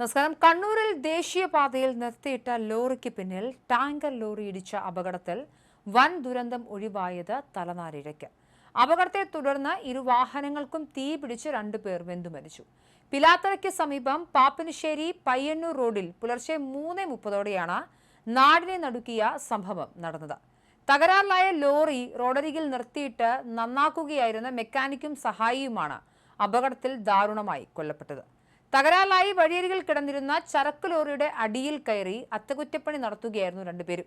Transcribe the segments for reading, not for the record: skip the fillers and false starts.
നമസ്കാരം. കണ്ണൂരിൽ ദേശീയപാതയിൽ നിർത്തിയിട്ട ലോറിക്ക് പിന്നിൽ ടാങ്കർ ലോറി ഇടിച്ച അപകടത്തിൽ വൻ ദുരന്തം ഒഴിവായത് തലനാരിഴയ്ക്ക്. അപകടത്തെ തുടർന്ന് ഇരു വാഹനങ്ങൾക്കും തീ പിടിച്ച് 2 പേർ വെന്തുമരിച്ചു. പിലാത്തറയ്ക്ക് സമീപം പാപ്പിനിശ്ശേരി പയ്യന്നൂർ റോഡിൽ പുലർച്ചെ 3:30ഓടെയാണ് നാടിനെ നടുക്കിയ സംഭവം നടന്നത്. തകരാറിലായ ലോറി റോഡരികിൽ നിർത്തിയിട്ട് നന്നാക്കുകയായിരുന്ന മെക്കാനിക്കും സഹായിയുമാണ് അപകടത്തിൽ ദാരുണമായി കൊല്ലപ്പെട്ടത്. തകരാറിലായി വഴിയരികിൽ കിടന്നിരുന്ന ചരക്ക് ലോറിയുടെ അടിയിൽ കയറി അറ്റകുറ്റപ്പണി നടത്തുകയായിരുന്നു 2 പേരും.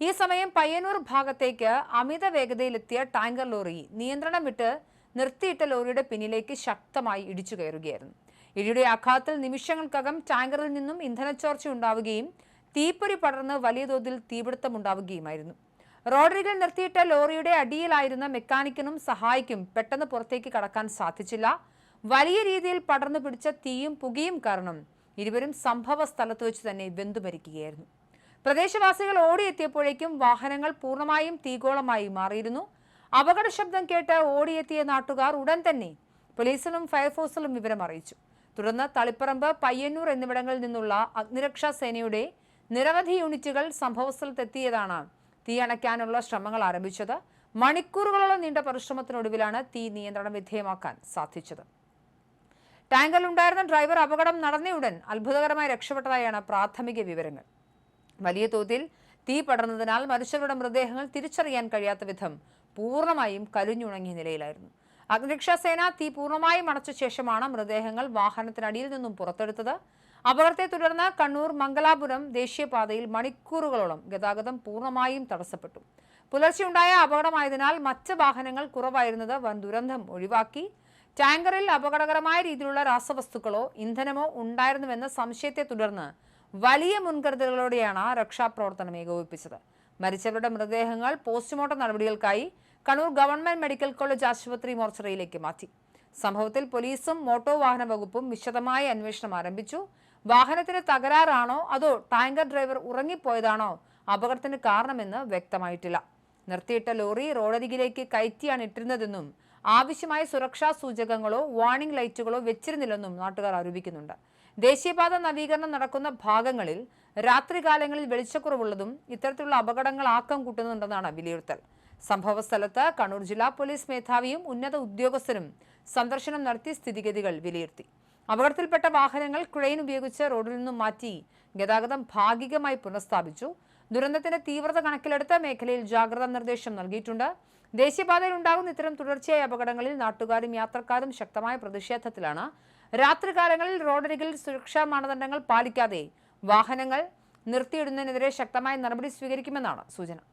ഈ സമയം പയ്യന്നൂർ ഭാഗത്തേക്ക് അമിത വേഗതയിലെത്തിയ ടാങ്കർ ലോറി നിയന്ത്രണം വിട്ട് നിർത്തിയിട്ട ലോറിയുടെ പിന്നിലേക്ക് ശക്തമായി ഇടിച്ചു കയറുകയായിരുന്നു. ഇടിയുടെ ആഘാതത്തിൽ നിമിഷങ്ങൾക്കകം ടാങ്കറിൽ നിന്നും ഇന്ധനച്ചോർച്ച ഉണ്ടാവുകയും തീപ്പൊരി പടർന്ന് വലിയ തോതിൽ തീപിടുത്തമുണ്ടാവുകയുമായിരുന്നു. റോഡരികിൽ നിർത്തിയിട്ട ലോറിയുടെ അടിയിലായിരുന്ന മെക്കാനിക്കിനും സഹായിക്കും പെട്ടെന്ന് പുറത്തേക്ക് കടക്കാൻ സാധിച്ചില്ല. വലിയ രീതിയിൽ പടർന്നു പിടിച്ച തീയും പുകയും കാരണം ഇരുവരും സംഭവ സ്ഥലത്ത് വെച്ച് തന്നെ വെന്തുമരിക്കുകയായിരുന്നു. പ്രദേശവാസികൾ ഓടിയെത്തിയപ്പോഴേക്കും വാഹനങ്ങൾ പൂർണ്ണമായും തീഗോളമായി മാറിയിരുന്നു. അപകട ശബ്ദം കേട്ട് ഓടിയെത്തിയ നാട്ടുകാർ ഉടൻ തന്നെ പോലീസിലും ഫയർഫോഴ്സിലും വിവരം അറിയിച്ചു. തുടർന്ന് തളിപ്പറമ്പ്, പയ്യന്നൂർ എന്നിവിടങ്ങളിൽ നിന്നുള്ള അഗ്നിരക്ഷാ സേനയുടെ നിരവധി യൂണിറ്റുകൾ സംഭവസ്ഥലത്തെത്തിയതാണ് തീ അണയ്ക്കാനുള്ള ശ്രമങ്ങൾ ആരംഭിച്ചത്. മണിക്കൂറുകളോളം നീണ്ട പരിശ്രമത്തിനൊടുവിലാണ് തീ നിയന്ത്രണ വിധേയമാക്കാൻ സാധിച്ചത്. ടാങ്കറിലുണ്ടായിരുന്ന ഡ്രൈവർ അപകടം നടന്നയുടൻ അത്ഭുതകരമായി രക്ഷപ്പെട്ടതായാണ് പ്രാഥമിക വിവരങ്ങൾ. വലിയ തോതിൽ തീ പടർന്നതിനാൽ മരിച്ചവരുടെ മൃതദേഹങ്ങൾ തിരിച്ചറിയാൻ കഴിയാത്ത വിധം പൂർണ്ണമായും കരിഞ്ഞുണങ്ങിയ നിലയിലായിരുന്നു. അഗ്നിരക്ഷാ സേന തീ പൂർണ്ണമായും അണച്ച ശേഷമാണ് മൃതദേഹങ്ങൾ വാഹനത്തിനടിയിൽ നിന്നും പുറത്തെടുത്തത്. അപകടത്തെ തുടർന്ന് കണ്ണൂർ മംഗലാപുരം ദേശീയപാതയിൽ മണിക്കൂറുകളോളം ഗതാഗതം പൂർണ്ണമായും തടസ്സപ്പെട്ടു. പുലർച്ചെയുണ്ടായ അപകടമായതിനാൽ മറ്റ് വാഹനങ്ങൾ കുറവായിരുന്നത് വൻ ദുരന്തം ഒഴിവാക്കി. ടാങ്കറിൽ അപകടകരമായ രീതിയിലുള്ള രാസവസ്തുക്കളോ ഇന്ധനമോ ഉണ്ടായിരുന്നുവെന്ന സംശയത്തെ തുടർന്ന് വലിയ മുൻകരുതലുകളോടെയാണ് രക്ഷാപ്രവർത്തനം ഏകോപിപ്പിച്ചത്. മരിച്ചവരുടെ മൃതദേഹങ്ങൾ പോസ്റ്റ്മോർട്ടം നടപടികൾക്കായി കണ്ണൂർ ഗവൺമെന്റ് മെഡിക്കൽ കോളേജ് ആശുപത്രി മോർച്ചറിയിലേക്ക് മാറ്റി. സംഭവത്തിൽ പോലീസും മോട്ടോർ വാഹന വകുപ്പും വിശദമായ അന്വേഷണം ആരംഭിച്ചു. വാഹനത്തിന് തകരാറാണോ അതോ ടാങ്കർ ഡ്രൈവർ ഉറങ്ങിപ്പോയതാണോ അപകടത്തിന് കാരണമെന്ന് വ്യക്തമായിട്ടില്ല. നിർത്തിയിട്ട ലോറി റോഡരികിലേക്ക് കയറ്റിയാണ് ഇട്ടിരുന്നതെന്നും ആവശ്യമായ സുരക്ഷാ സൂചകങ്ങളോ വാർണിംഗ് ലൈറ്റുകളോ വെച്ചിരുന്നില്ലെന്നും നാട്ടുകാർ ആരോപിക്കുന്നുണ്ട്. ദേശീയപാത നവീകരണം നടക്കുന്ന ഭാഗങ്ങളിൽ രാത്രികാലങ്ങളിൽ വെളിച്ചക്കുറവുള്ളതും ഇത്തരത്തിലുള്ള അപകടങ്ങൾ ആക്കം കൂട്ടുന്നുണ്ടെന്നാണ് വിലയിരുത്തൽ. സംഭവ സ്ഥലത്ത് കണ്ണൂർ ജില്ലാ പോലീസ് മേധാവിയും ഉന്നത ഉദ്യോഗസ്ഥരും സന്ദർശനം നടത്തി സ്ഥിതിഗതികൾ വിലയിരുത്തി. അപകടത്തിൽപ്പെട്ട വാഹനങ്ങൾ ക്രെയിൻ ഉപയോഗിച്ച് റോഡിൽ നിന്നും മാറ്റി ഗതാഗതം ഭാഗികമായി പുനഃസ്ഥാപിച്ചു. ദുരന്തത്തിന്റെ തീവ്രത കണക്കിലെടുത്ത് മേഖലയിൽ ജാഗ്രതാ നിർദ്ദേശം നൽകിയിട്ടുണ്ട്. ദേശീയപാതയിൽ ഉണ്ടാകുന്ന ഇത്തരം തുടർച്ചയായ അപകടങ്ങളിൽ നാട്ടുകാരും യാത്രക്കാരും ശക്തമായ പ്രതിഷേധത്തിലാണ്. രാത്രികാലങ്ങളിൽ റോഡരികിൽ സുരക്ഷാ മാനദണ്ഡങ്ങൾ പാലിക്കാതെ വാഹനങ്ങൾ നിർത്തിയിടുന്നതിനെതിരെ ശക്തമായ നടപടി സ്വീകരിക്കുമെന്നാണ് സൂചന.